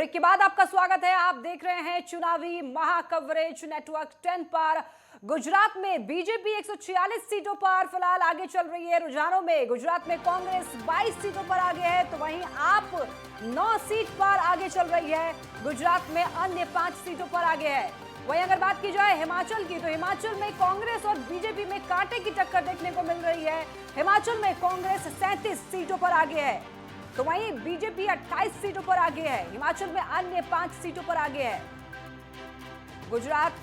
Break के बाद आपका स्वागत है। आप देख रहे हैं चुनावी महाकवरेज नेटवर्क 10 पर। गुजरात में बीजेपी 146 सीटों पर फिलहाल आगे चल रही है रुझानों में। गुजरात में कांग्रेस 22 सीटों पर आगे है, तो वहीं आप 9 सीट पर आगे चल रही है। गुजरात में अन्य 5 सीटों पर आगे है। वहीं अगर बात की जाए हिमाचल की, तो हिमाचल में कांग्रेस और बीजेपी में कांटे की टक्कर देखने को मिल रही है। हिमाचल में कांग्रेस 37 सीटों पर आगे है, तो वहीं बीजेपी 28 सीटों पर आगे है। हिमाचल में अन्य 5 सीटों पर आगे है। गुजरात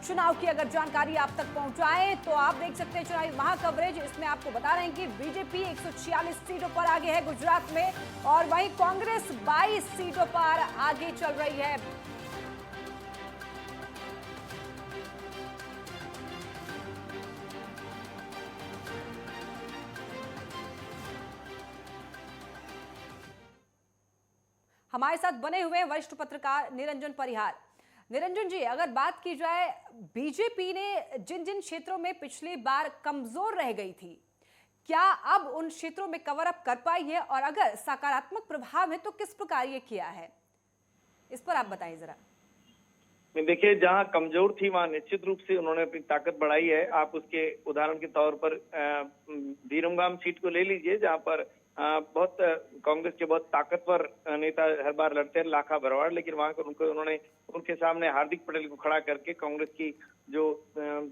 चुनाव की अगर जानकारी आप तक पहुंचाएं तो आप देख सकते हैं चुनावी महाकवरेज। इसमें आपको बता रहे हैं कि बीजेपी 146 सीटों पर आगे है गुजरात में, और वहीं कांग्रेस 22 सीटों पर आगे चल रही है। हमारे साथ बने हुए वरिष्ठ पत्रकार निरंजन परिहार। निरंजन जी, अगर बात की जाए बीजेपी ने जिन जिन क्षेत्रों में पिछली बार कमजोर रह गई थी, क्या अब उन क्षेत्रों में कवर अप कर पाई है, और अगर सकारात्मक प्रभाव है तो किस प्रकार ये किया है, इस पर आप बताइए जरा। देखिए, जहां कमजोर थी वहां निश्चित रूप से उन्होंने अपनी ताकत बढ़ाई है। आप उसके उदाहरण के तौर पर धीरमगाम सीट को ले लीजिए, जहां पर बहुत कांग्रेस के बहुत ताकतवर नेता हर बार लड़ते हैं, लाखा भरवाड़, लेकिन वहां पर उन्होंने उनके सामने हार्दिक पटेल को खड़ा करके कांग्रेस की जो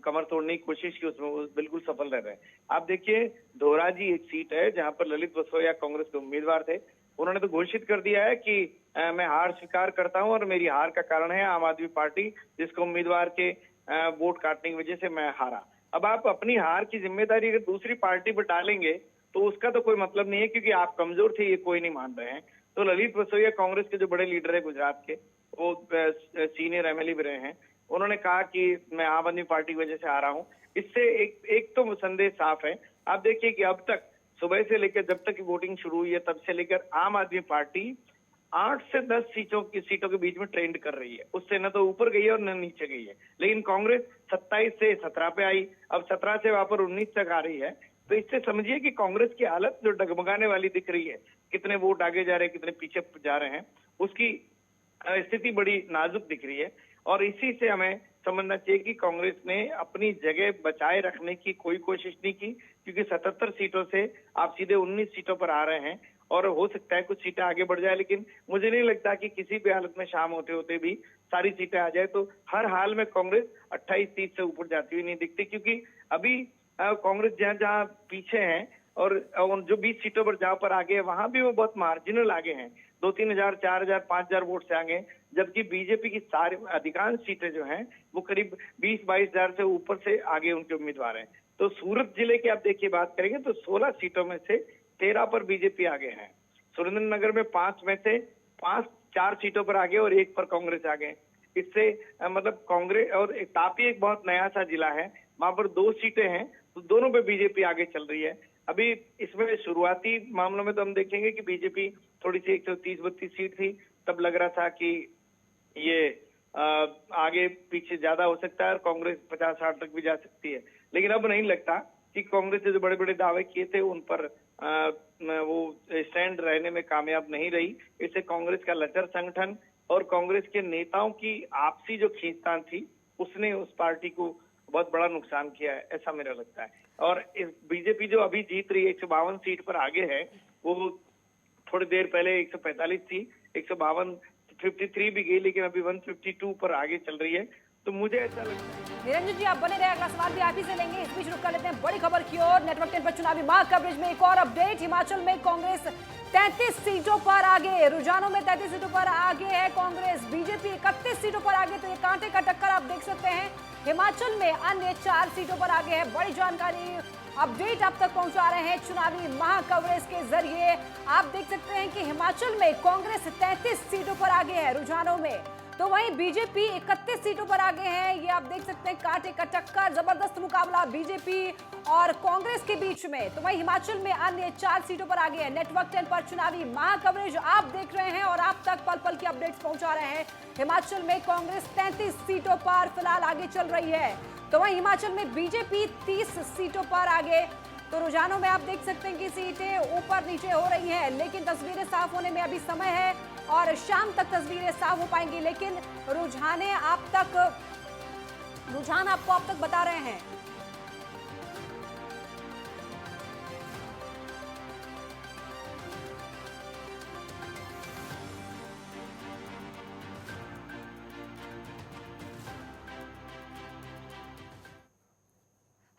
कमर तोड़ने की कोशिश की, उसमें वो बिल्कुल सफल रह रहे हैं। आप देखिए, धोराजी एक सीट है जहां पर ललित वसोया कांग्रेस के उम्मीदवार थे। उन्होंने तो घोषित कर दिया है कि मैं हार स्वीकार करता हूं और मेरी हार का कारण है आम आदमी पार्टी, जिसको उम्मीदवार के वोट काटने की वजह से मैं हारा। अब आप अपनी हार की जिम्मेदारी अगर दूसरी पार्टी पर डालेंगे तो उसका तो कोई मतलब नहीं है, क्योंकि आप कमजोर थे ये कोई नहीं मान रहे हैं। तो ललित वसोया कांग्रेस के जो बड़े लीडर है गुजरात के, वो सीनियर एमएलए भी रहे हैं, उन्होंने कहा कि मैं आम आदमी पार्टी की वजह से आ रहा हूं। इससे एक तो संदेश साफ है। आप देखिए कि अब तक सुबह से लेकर जब तक वोटिंग शुरू हुई है तब से लेकर आम आदमी पार्टी 8 से 10 सीटों के बीच में ट्रेंड कर रही है। उससे न तो ऊपर गई है और न नीचे गई है। लेकिन कांग्रेस 27 से 17 पे आई, अब 17 से वहां पर 19 तक आ रही है। तो इससे समझिए कि कांग्रेस की हालत जो डगमगाने वाली दिख रही है, कितने वोट आगे जा रहे हैं, कितने पीछे जा रहे हैं, उसकी स्थिति बड़ी नाजुक दिख रही है। और इसी से हमें समझना चाहिए कि कांग्रेस ने अपनी जगह बचाए रखने की कोई कोशिश नहीं की, क्योंकि 77 सीटों से आप सीधे 19 सीटों पर आ रहे हैं, और हो सकता है कुछ सीटें आगे बढ़ जाए, लेकिन मुझे नहीं लगता कि किसी भी हालत में शाम होते होते भी सारी सीटें आ जाए। तो हर हाल में कांग्रेस 28 सीट से ऊपर जाती हुई नहीं दिखती, क्योंकि अभी कांग्रेस जहां जहां पीछे है और जो 20 सीटों पर जहां पर आगे है वहां भी वो बहुत मार्जिनल आगे हैं, 2-3 हजार, 4 हजार, 5 हजार वोट से आगे। जबकि बीजेपी की सारी अधिकांश सीटें जो हैं वो करीब 20-22 हजार से ऊपर से आगे उनके उम्मीदवार हैं। तो सूरत जिले की आप देखिए बात करेंगे तो 16 सीटों में से 13 पर बीजेपी आगे है। सुरेंद्रनगर में 5 में से 4 सीटों पर आगे और 1 पर कांग्रेस आगे। इससे मतलब कांग्रेस, और तापी एक बहुत नया सा जिला है, वहां पर 2 सीटें हैं, तो दोनों पे बीजेपी आगे चल रही है। अभी इसमें शुरुआती मामलों में तो हम देखेंगे कि बीजेपी थोड़ी सी 130-32 सीट थी, तब लग रहा था कि ये आगे पीछे ज्यादा हो सकता है और कांग्रेस 50-60 तक भी जा सकती है। लेकिन अब नहीं लगता कि कांग्रेस ने जो बड़े बड़े दावे किए थे उन पर वो स्टैंड रहने में कामयाब नहीं रही। इससे कांग्रेस का लचर संगठन और कांग्रेस के नेताओं की आपसी जो खींचतान थी, उसने उस पार्टी को बहुत बड़ा नुकसान किया है, ऐसा मेरा लगता है। और इस बीजेपी जो अभी जीत रही है, 152 सीट पर आगे है, वो थोड़ी देर पहले 145 थी, 152 53 भी गई, लेकिन अभी 152 पर आगे चल रही है। तो मुझे ऐसा लगता है। निरंजन जी, आप बने रहे, अगला सवाल भी आप ही से लेंगे। इस बीच रुक कर लेते हैं बड़ी खबर की ओर। नेटवर्क 10 पर चुनावी माह कवरेज में एक और अपडेट। हिमाचल में कांग्रेस 33 सीटों पर आगे, रुझानों में 33 सीटों पर आगे है कांग्रेस। बीजेपी 31 सीटों पर आगे, तो ये कांटे का टक्कर आप देख सकते हैं। हिमाचल में अन्य 4 सीटों पर आगे है। बड़ी जानकारी अपडेट आप तक पहुंचा रहे हैं चुनावी महाकवरेज के जरिए। आप देख सकते हैं कि हिमाचल में कांग्रेस 33 सीटों पर आगे है रुझानों में, तो वहीं बीजेपी 31 सीटों पर आगे है। ये आप देख सकते हैं कांटे का टक्कर, जबरदस्त मुकाबला बीजेपी और कांग्रेस के बीच में। तो वहीं हिमाचल में अन्य 4 सीटों पर आगे है। नेटवर्क 10 पर चुनावी महाकवरेज आप देख रहे हैं और आप तक पल पल की अपडेट्स पहुंचा रहे हैं। हिमाचल में कांग्रेस 33 सीटों पर फिलहाल आगे चल रही है, तो वहीं हिमाचल में बीजेपी 30 सीटों पर आगे तो रुझानों में आप देख सकते हैं कि सीटें ऊपर नीचे हो रही हैं, लेकिन तस्वीरें साफ होने में अभी समय है और शाम तक तस्वीरें साफ हो पाएंगी। लेकिन रुझान आपको अब तक बता रहे हैं।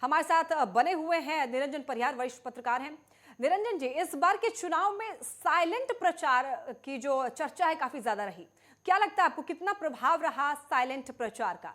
हमारे साथ बने हुए हैं निरंजन परिहार, वरिष्ठ पत्रकार हैं। निरंजन जी, इस बार के चुनाव में साइलेंट प्रचार की जो चर्चा है काफी ज्यादा रही, क्या लगता है आपको कितना प्रभाव रहा साइलेंट प्रचार का?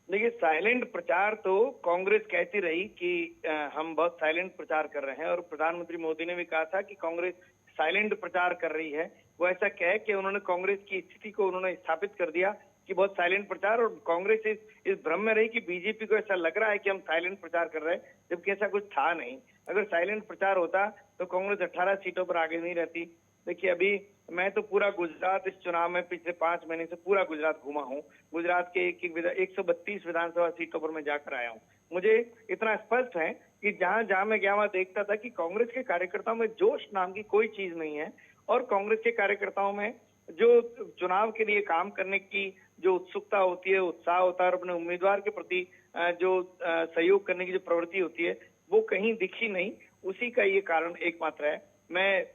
देखिए, साइलेंट प्रचार तो कांग्रेस कहती रही कि हम बहुत साइलेंट प्रचार कर रहे हैं, और प्रधानमंत्री मोदी ने भी कहा था कि कांग्रेस साइलेंट प्रचार कर रही है। वो ऐसा कह के उन्होंने कांग्रेस की स्थिति को उन्होंने स्थापित कर दिया कि बहुत साइलेंट प्रचार, और कांग्रेस इस भ्रम में रही कि बीजेपी को ऐसा लग रहा है कि हम साइलेंट प्रचार कर रहे हैं, जबकि ऐसा कुछ था नहीं। अगर साइलेंट प्रचार होता तो कांग्रेस 18 सीटों पर आगे नहीं रहती। देखिए, अभी मैं तो पूरा गुजरात इस चुनाव में पिछले 5 महीने से पूरा गुजरात घूमा हूँ। गुजरात के 132 विधानसभा सीटों पर मैं जाकर आया हूँ। मुझे इतना स्पष्ट है कि जहां जहां मैं गया वहां देखता था कि कांग्रेस के कार्यकर्ताओं में जोश नाम की कोई चीज नहीं है, और कांग्रेस के कार्यकर्ताओं में जो चुनाव के लिए काम करने की जो उत्सुकता होती है, उत्साह होता है, और अपने उम्मीदवार के प्रति जो सहयोग करने की जो प्रवृत्ति होती है, वो कहीं दिखी नहीं। उसी का ये कारण एकमात्र है। मैं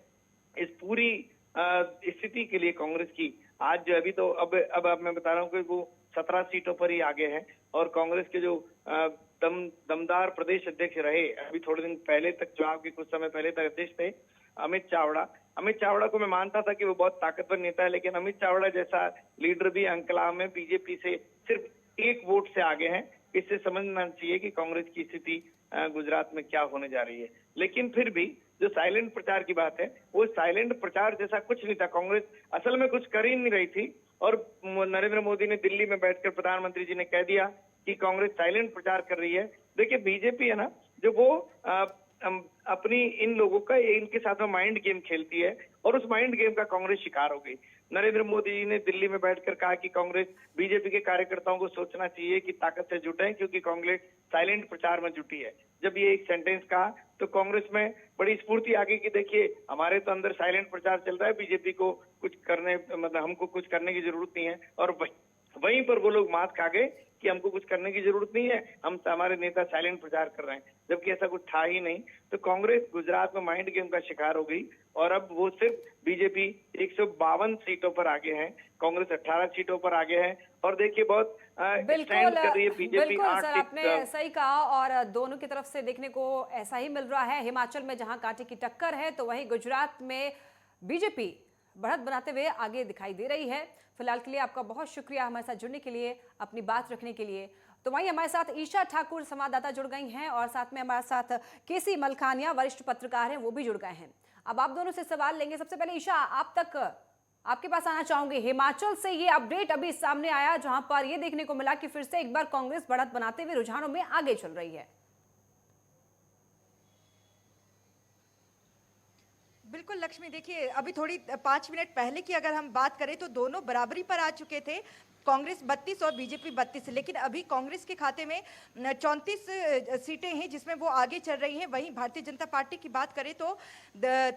इस पूरी स्थिति के लिए कांग्रेस की आज जो अभी तो अब मैं बता रहा हूँ कि वो 17 सीटों पर ही आगे है, और कांग्रेस के जो दमदार प्रदेश अध्यक्ष रहे अभी थोड़े दिन पहले तक, चुनाव के कुछ समय पहले तक अध्यक्ष थे अमित चावड़ा को मैं मानता था कि वो बहुत ताकतवर नेता है, लेकिन अमित चावड़ा जैसा लीडर भी अंकलाव में बीजेपी से सिर्फ 1 वोट से आगे हैं। इससे समझना चाहिए कि कांग्रेस की स्थिति गुजरात में क्या होने जा रही है। लेकिन फिर भी जो साइलेंट प्रचार की बात है, वो साइलेंट प्रचार जैसा कुछ नहीं था। कांग्रेस असल में कुछ कर ही नहीं रही थी, और नरेंद्र मोदी ने दिल्ली में बैठकर प्रधानमंत्री जी ने कह दिया कि कांग्रेस साइलेंट प्रचार कर रही है। देखिए, बीजेपी है ना, जो वो अपनी इन लोगों का इनके साथ में माइंड गेम खेलती है, और उस माइंड गेम का कांग्रेस शिकार हो गई। नरेंद्र मोदी जी ने दिल्ली में बैठकर कहा कि कांग्रेस बीजेपी के कार्यकर्ताओं को सोचना चाहिए कि ताकत से जुटें, क्योंकि कांग्रेस साइलेंट प्रचार में जुटी है। जब ये एक सेंटेंस कहा तो कांग्रेस में बड़ी स्फूर्ति आ गई कि देखिए, हमारे तो अंदर साइलेंट प्रचार चल रहा है, बीजेपी को कुछ करने मतलब हमको कुछ करने की जरूरत नहीं है। और वहीं पर वो लोग मात खा गए कि हमको कुछ करने की जरूरत नहीं है, हमारे नेता साइलेंट प्रचार कर रहे हैं, जबकि ऐसा कुछ था ही नहीं। तो कांग्रेस गुजरात में माइंड गेम का शिकार हो गई, और अब वो सिर्फ बीजेपी 152 सीटों पर आगे है, कांग्रेस 18 सीटों पर आगे है। और देखिए, बहुत बिल्कुल कर रही है बीजेपी। बिल्कुल सर, आपने सही कहा, और दोनों की तरफ से देखने को ऐसा ही मिल रहा है। हिमाचल में जहां कांटे की टक्कर है, तो वहीं गुजरात में बीजेपी बढ़त बनाते हुए आगे दिखाई दे रही है। फिलहाल के लिए आपका बहुत शुक्रिया हमारे साथ जुड़ने के लिए, अपनी बात रखने के लिए। तो वहीं हमारे साथ ईशा ठाकुर संवाददाता जुड़ गई हैं, और साथ में हमारे साथ केसी मलखानिया वरिष्ठ पत्रकार हैं, वो भी जुड़ गए हैं। अब आप दोनों से सवाल लेंगे। सबसे पहले ईशा, आपके पास आना चाहूंगी। हिमाचल से ये अपडेट अभी सामने आया, जहां पर ये देखने को मिला कि फिर से एक बार कांग्रेस बढ़त बनाते हुए रुझानों में आगे चल रही है। बिल्कुल लक्ष्मी, देखिए अभी थोड़ी 5 मिनट पहले की अगर हम बात करें तो दोनों बराबरी पर आ चुके थे, कांग्रेस 32 और बीजेपी 32। लेकिन अभी कांग्रेस के खाते में 34 सीटें हैं जिसमें वो आगे चल रही हैं। वहीं भारतीय जनता पार्टी की बात करें तो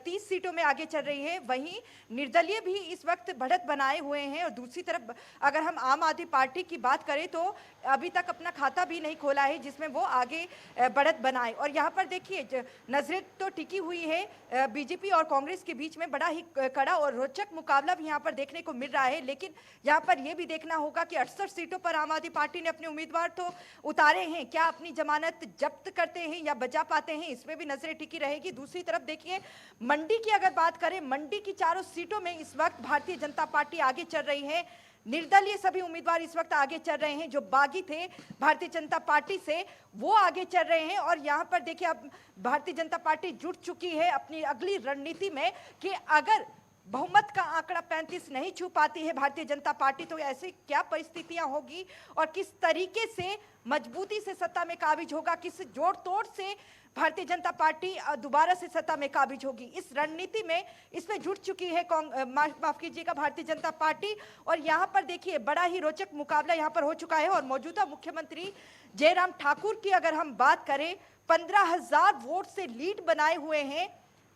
30 सीटों में आगे चल रही है। वहीं निर्दलीय भी इस वक्त बढ़त बनाए हुए हैं, और दूसरी तरफ अगर हम आम आदमी पार्टी की बात करें तो अभी तक अपना खाता भी नहीं खोला है जिसमें वो आगे बढ़त बनाए। और यहाँ पर देखिए, नजरें तो टिकी हुई है बीजेपी और कांग्रेस के बीच में, बड़ा ही कड़ा और रोचक मुकाबला भी यहाँ पर देखने को मिल रहा है। लेकिन यहाँ पर यह भी देखना होगा कि 68 सीटों पर आम आदमी पार्टी ने अपने उम्मीदवार तो उतारे हैं, क्या अपनी जमानत जब्त करते हैं या बचा पाते हैं, इसमें भी नजरें टिकी रहेगी। दूसरी तरफ देखिए, मंडी की अगर बात करें, मंडी की चारों सीटों में इस वक्त भारतीय जनता पार्टी आगे चल रही है। निर्दलीय सभी उम्मीदवार इस वक्त आगे चल रहे हैं, जो बागी थे भारतीय जनता पार्टी से वो आगे चल रहे हैं। और यहाँ पर देखिए, अब भारतीय जनता पार्टी जुट चुकी है अपनी अगली रणनीति में कि अगर बहुमत का आंकड़ा 35 नहीं छू पाती है भारतीय जनता पार्टी, तो ऐसी क्या परिस्थितियां होगी और किस तरीके से मजबूती से सत्ता में काबिज होगा, किस जोड़ तोड़ से भारतीय जनता पार्टी दोबारा से सत्ता में काबिज होगी, इस रणनीति में इसमें जुट चुकी है माफ कीजिएगा भारतीय जनता पार्टी। और यहाँ पर देखिए बड़ा ही रोचक मुकाबला यहाँ पर हो चुका है और मौजूदा मुख्यमंत्री जयराम ठाकुर की अगर हम बात करें 15,000 वोट से लीड बनाए हुए हैं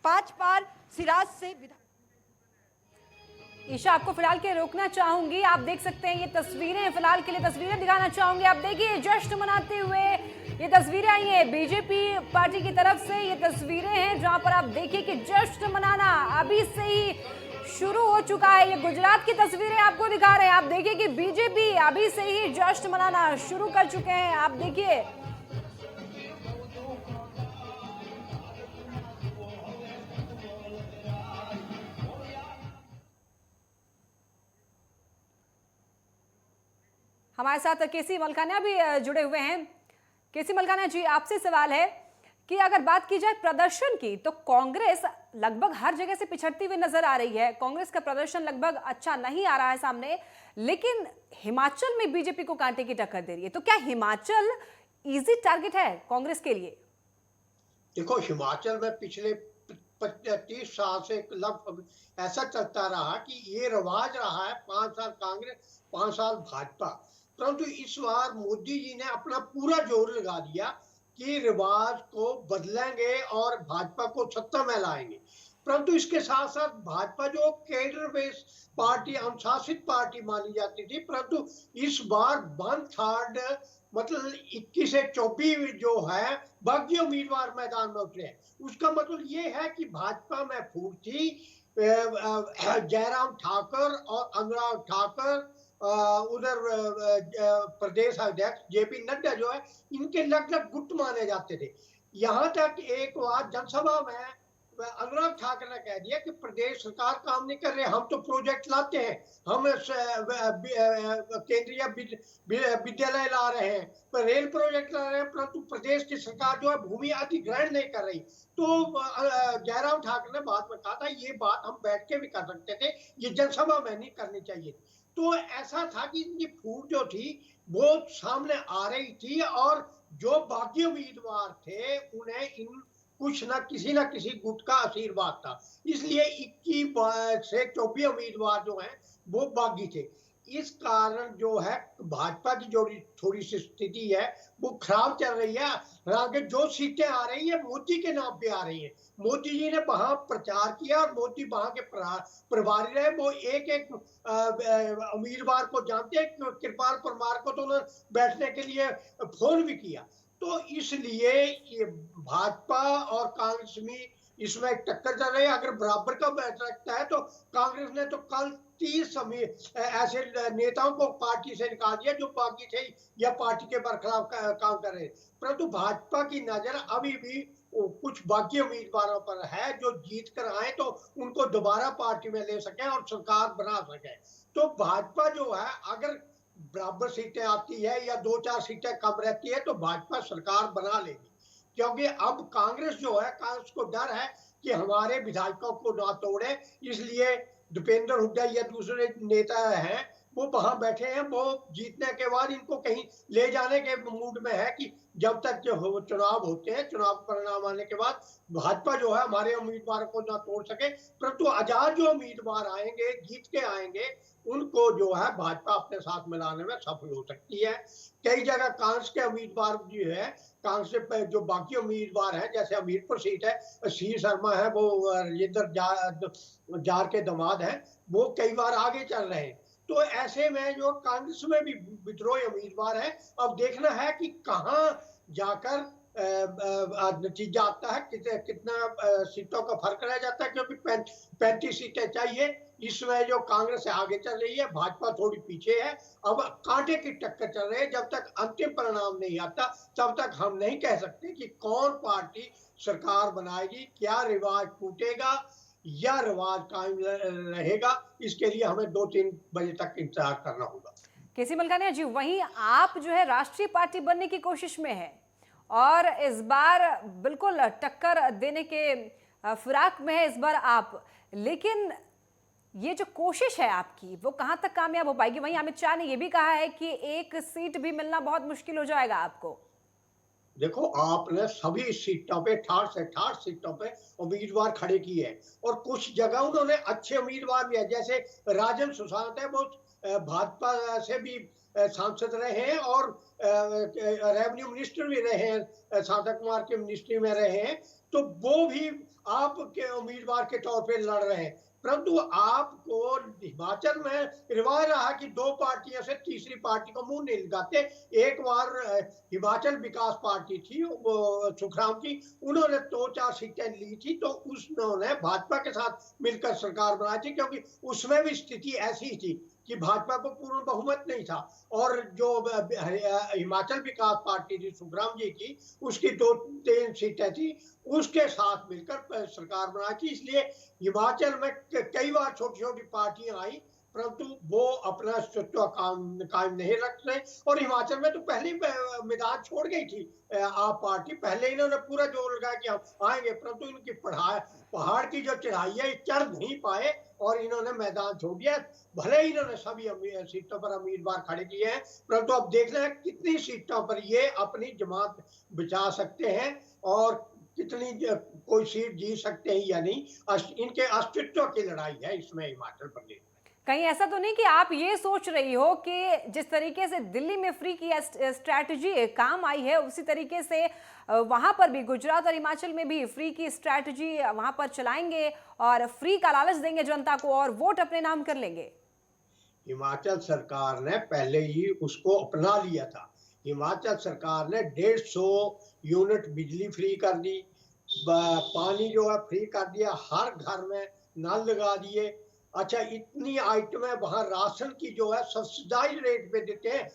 5 बार सिराज से। ईशा, आपको फिलहाल के रोकना चाहूंगी, आप देख सकते हैं ये तस्वीरें, फिलहाल के लिए तस्वीरें दिखाना चाहूंगी। आप देखिए जश्न मनाते हुए ये तस्वीरें आई हैं बीजेपी पार्टी की तरफ से। ये तस्वीरें हैं जहां पर आप देखिए कि जश्न मनाना अभी से ही शुरू हो चुका है। ये गुजरात की तस्वीरें आपको दिखा रहे हैं। आप देखिए कि बीजेपी अभी से ही जश्न मनाना शुरू कर चुके हैं। आप देखिए हमारे साथ केसी मलकाना भी जुड़े हुए हैं। केसी मलकाना जी, आपसे सवाल है कि अगर बात की जाए प्रदर्शन की तो कांग्रेस लगभग हर जगह से पिछड़ती हुई नजर आ रही है। कांग्रेस का प्रदर्शन लगभग अच्छा नहीं आ रहा है सामने, लेकिन हिमाचल में बीजेपी को कांटे की टक्कर दे रही है। तो क्या हिमाचल इजी टारगेट है कांग्रेस के लिए? देखो, हिमाचल में पिछले 30 साल से लगभग ऐसा चलता रहा कि ये रिवाज रहा है 5 साल कांग्रेस 5 साल भाजपा, परंतु इस बार मोदी जी ने अपना पूरा जोर लगा दिया कि रिवाज को बदलेंगे और भाजपा को सत्ता में लाएंगे। परंतु इसके साथ साथ भाजपा जो केडर बेस पार्टी, अनुशासित पार्टी मानी जाती थी, परंतु इस बार 1/3 मतलब 21 से 24 जो है बागी उम्मीदवार मैदान में उतरे हैं। उसका मतलब ये है कि भाजपा में फूट थी। जयराम ठाकुर और अनुराग ठाकुर, उधर प्रदेश अध्यक्ष जेपी नड्डा जो है, इनके लगभग गुट माने जाते थे। यहाँ तक एक बार जनसभा में अनुराग ठाकुर ने कह दिया कि प्रदेश सरकार काम नहीं कर रहे, हम तो प्रोजेक्ट लाते हैं, हम केंद्रीय विद्यालय ला रहे हैं, पर रेल प्रोजेक्ट ला रहे हैं, परंतु प्रदेश की सरकार जो है भूमि अधिग्रहण नहीं कर रही। तो जयराम ठाकुर ने बाद में कहा था ये बात हम बैठ के भी कर सकते थे, ये जनसभा में नहीं करनी चाहिए। तो ऐसा था कि इनकी फूट जो थी वो सामने आ रही थी और जो बाकी उम्मीदवार थे उन्हें इन कुछ ना किसी गुट का आशीर्वाद था, इसलिए 21 से 24 उम्मीदवार जो हैं वो बागी थे। इस कारण जो है भाजपा की जो थोड़ी सी स्थिति है वो खराब चल रही है। हालांकि जो सीटें आ रही है मोदी के नाम पे आ रही है, मोदी जी ने वहां प्रचार किया और मोदी वहां के प्रभारी रहे, वो एक एक उम्मीदवार को जानते हैं। कृपाल परमार को तो उन्होंने बैठने के लिए फोन भी किया। तो इसलिए ये भाजपा और कांग्रेस में इसमें टक्कर चल रही है। अगर बराबर का मैच रखता है तो कांग्रेस ने तो कल 30 ऐसे नेताओं को पार्टी से निकाल दिया जो बाकी थे या पार्टी के बरखिलाफ काम कर रहे हैं, परंतु भाजपा की नजर अभी भी कुछ बाकी उम्मीदवारों पर है जो जीत कर आए तो उनको दोबारा पार्टी में ले सके और सरकार बना सके। तो भाजपा जो है अगर बराबर सीटें आती है या 2-4 सीटें कम रहती है तो भाजपा सरकार बना लेगी, क्योंकि अब कांग्रेस जो है, कांग्रेस को डर है कि हमारे विधायकों को ना तोड़े, इसलिए दीपेंद्र हुड्डा या दूसरे नेता हैं वो वहां बैठे हैं। वो जीतने के बाद इनको कहीं ले जाने के मूड में है कि जब तक जो चुनाव होते हैं, चुनाव परिणाम आने के बाद भाजपा जो है हमारे उम्मीदवार को ना तोड़ सके, परंतु आजाद जो उम्मीदवार आएंगे, जीत के आएंगे, उनको जो है भाजपा अपने साथ मिलाने में सफल हो सकती है। कई जगह कांग्रेस के उम्मीदवार जो है, कांग्रेस पे जो बाकी उम्मीदवार हैं, जैसे हमीरपुर सीट है, सी शर्मा है, वो राजेंद्र जार के दामाद हैं, वो कई बार आगे चल रहे हैं। तो ऐसे में जो कांग्रेस में भी विद्रोही उम्मीदवार है, अब देखना है कि कहां जाकर नतीजा आता है, कितना सीटों का फर्क रह जाता है, क्योंकि 35 सीटें चाहिए। इसमें जो कांग्रेस आगे चल रही है, भाजपा थोड़ी पीछे है। अब कांटे की टक्कर चल रही है। जब तक अंतिम परिणाम नहीं आता तब तक हम नहीं कह सकते कि कौन पार्टी सरकार बनाएगी, क्या रिवाज टूटेगा या रिवाज कायम रहेगा। इसके लिए हमें 2-3 बजे तक इंतजार करना होगा। केसी मलकाना जी, वहीं आप जो है राष्ट्रीय पार्टी बनने की कोशिश में है और इस बार बिल्कुल टक्कर देने के फिराक में है इस बार आप, लेकिन ये जो कोशिश है आपकी वो कहां तक कामयाब हो पाएगी? वहीं अमित शाह ने यह भी कहा है कि एक सीट भी मिलना बहुत मुश्किल हो जाएगा आपको। देखो, आपने सभी सीटों पे 68 से 68 सीटों पे उम्मीदवार खड़े किए हैं और कुछ जगह उन्होंने अच्छे उम्मीदवार भी है, जैसे राजन सुशांत है, वो भाजपा से भी सांसद रहे हैं और रेवेन्यू मिनिस्टर भी रहे हैं, शांता कुमार के मिनिस्ट्री में रहे हैं, तो वो भी आपके उम्मीदवार के तौर पे लड़ रहे हैं। परंतु आपको हिमाचल में रिवाज रहा कि दो पार्टियों से तीसरी पार्टी को मुंह नहीं लगाते। एक बार हिमाचल विकास पार्टी थी, वो सुखराम की, उन्होंने 2-4 सीटें ली थी, तो उन्होंने भाजपा के साथ मिलकर सरकार बनाई थी, क्योंकि उसमें भी स्थिति ऐसी थी कि भाजपा को पूर्ण बहुमत नहीं था और जो हिमाचल विकास पार्टी थी सुखराम जी की, उसकी 2-3 सीटें थी, उसके साथ मिलकर सरकार बनाई थी। इसलिए हिमाचल में कई बार छोटी छोटी पार्टियां आई, परंतु वो अपना अस्तित्व कायम नहीं रख रहे। और हिमाचल में तो पहले मैदान छोड़ गई थी आप पार्टी, पहले इन्होंने पूरा जोर लगाया कि हम आएंगे, परंतु इनकी पहाड़ की जो चढ़ाई है चढ़ नहीं पाए और इन्होंने मैदान छोड़ दिया। भले ही इन्होंने सभी सीटों पर उम्मीदवार खड़े किए हैं, परंतु अब देखना है कितनी सीटों पर ये अपनी जमात बचा सकते हैं और कितनी कोई सीट जीत सकते हैं या नहीं। इनके अस्तित्व की लड़ाई है इसमें हिमाचल प्रदेश। कहीं ऐसा तो नहीं कि आप ये सोच रही हो कि जिस तरीके से दिल्ली में फ्री की स्ट्रैटेजी काम आई है, उसी तरीके से वहां पर भी गुजरात और हिमाचल में भी फ्री की स्ट्रैटेजी वहां पर चलाएंगे और फ्री का लालच देंगे जनता को और वोट अपने नाम कर लेंगे? हिमाचल सरकार ने पहले ही उसको अपना लिया था। हिमाचल सरकार ने 150 यूनिट बिजली फ्री कर दी, पानी जो है फ्री कर दिया, हर घर में नल लगा दिए। अच्छा, इतनी आइटमें वहां राशन की जो है सब्सिडाइज रेट पे देते हैं,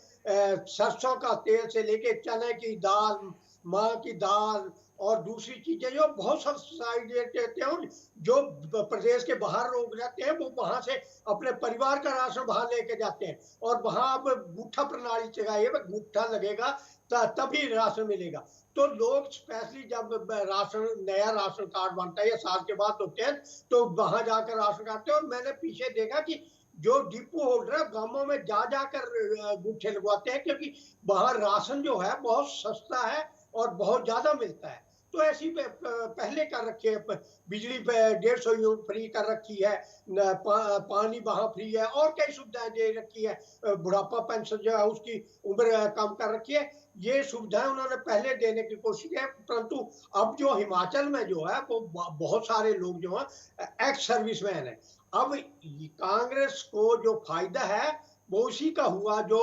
सरसों का तेल से लेके चने की दाल, माँ की दाल और दूसरी चीजें जो बहुत सब्सिडाइज रेट देते हैं। जो प्रदेश के बाहर लोग रहते हैं वो वहां से अपने परिवार का राशन बाहर लेके जाते हैं और वहां अब गुट्ठा प्रणाली चलाई है, गुट्ठा लगेगा तभी राशन मिलेगा। तो लोग स्पेशली जब राशन नया राशन कार्ड बनता है या साल के बाद होते हैं, तो वहां जाकर राशन काटते हैं। और मैंने पीछे देखा कि जो डिपो होल्डर है गांवों में जा जाकर गुट्ठे लगवाते हैं, क्योंकि वहां राशन जो है बहुत सस्ता है और बहुत ज्यादा मिलता है। तो ऐसी पहले कर रखी है, बिजली पे 150 यूनिट फ्री कर रखी है, पानी वहां फ्री है और कई सुविधाएं दे रखी है, बुढ़ापा पेंशन जो है उसकी उम्र कम कर रखी है। ये सुविधाएं उन्होंने पहले देने की कोशिश की है, परंतु अब जो हिमाचल में जो है वो बहुत सारे लोग जो है एक्स सर्विसमैन है। अब कांग्रेस को जो फायदा है वो उसी का हुआ जो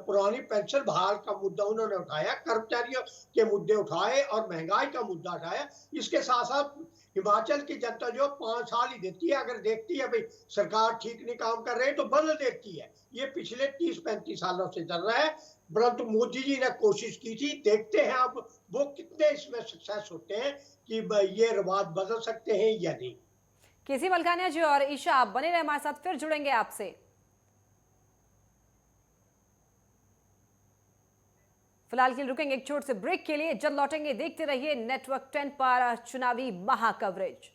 पुरानी पेंशन बहाल का मुद्दा उन्होंने उठाया, कर्मचारियों के मुद्दे उठाए और महंगाई का मुद्दा उठाया। इसके साथ साथ हिमाचल की जनता जो 5 साल ही देती है, अगर देखती है भाई सरकार ठीक नहीं काम कर रही तो बदल देती है। ये पिछले 30-35 सालों से चल रहा है, परंतु मोदी जी ने कोशिश की थी। देखते हैं अब वो कितने इसमें सक्सेस होते हैं कि ये रिवाज बदल सकते हैं या नहीं। केसी मलकानिया जी और ईशा, आप बने रहे हमारे साथ, फिर जुड़ेंगे आपसे। फिलहाल के लिए रुकेंगे एक छोटे से ब्रेक के लिए, जल्द लौटेंगे। देखते रहिए नेटवर्क 10 पर चुनावी महा कवरेज।